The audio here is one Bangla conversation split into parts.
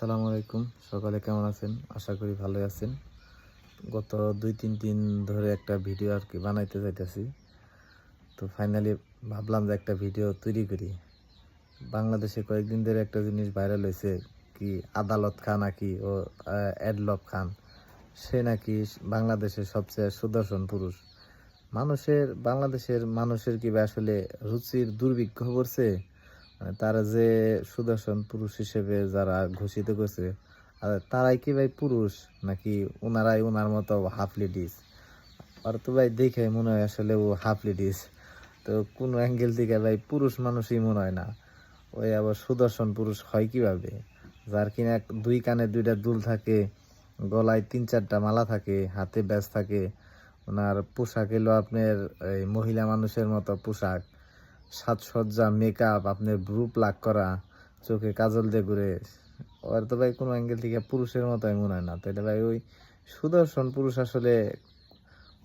আসসালামু আলাইকুম। সকালে কেমন আছেন? আশা করি ভালোই আছেন। গত ২-৩ দিন ধরে একটা ভিডিও বানাইতে চাইতেছি। তো ফাইনালি ভাবলাম যে একটা ভিডিও তৈরি করি। বাংলাদেশে কয়েকদিন ধরে একটা জিনিস ভাইরাল হইছে, কি আদালত খান নাকি ও এডলব খান। সে নাকি বাংলাদেশের সবচেয়ে সুদর্শন পুরুষ। বাংলাদেশের মানুষের কি আসলে রুচির দুর্ভিক্ষ পড়ছে? তারা যে সুদর্শন পুরুষ হিসেবে যারা ঘোষিত করছে, তারাই কি ভাই পুরুষ, নাকি ওনারাই ওনার মতো হাফ লেডিস? আর তো ভাই দেখে মনে হয় আসলে ও হাফ লেডিস। তো কোনো অ্যাঙ্গেল থেকে ভাই পুরুষ মানুষই মনে হয় না। ওই আবার সুদর্শন পুরুষ হয় কিভাবে? যার কিনা দুই কানে দুইটা দুল থাকে, গলায় ৩-৪টা মালা থাকে, হাতে ব্যাজ থাকে। ওনার পোশাক এলো আপনার এই মহিলা মানুষের মতো পোশাক, সাজসজ্জা, মেকআপ, আপনার ব্রু প্লাক করা, চোখে কাজল দিয়ে ঘুরে। ওর তো ভাই কোনো অ্যাঙ্গেল থেকে পুরুষের মতোই মনে হয় না। তাহলে ভাই ওই সুদর্শন পুরুষ আসলে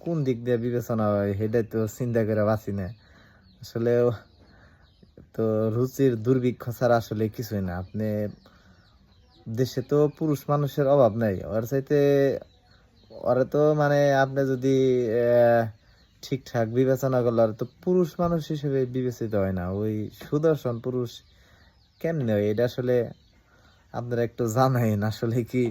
কোন দিক দিয়ে বিবেচনা হয় সেটাই তো চিন্তা করে বাঁচি না আসলে। তো রুচির দুর্ভিক্ষ ছাড়া আসলে কিছুই না। আপনি দেশে তো পুরুষ মানুষের অভাব নাই, ওর চাইতে ওরা তো মানে আপনি যদি ঠিকঠাক বিবেচনা করলে ওরা তো পুরুষ মানুষ হিসেবে বিবেচিত হয় না। ওই সুদর্শন পুরুষ কেমনে হয় এটা আসলে আপনারা একটু জানাইন আসলে কি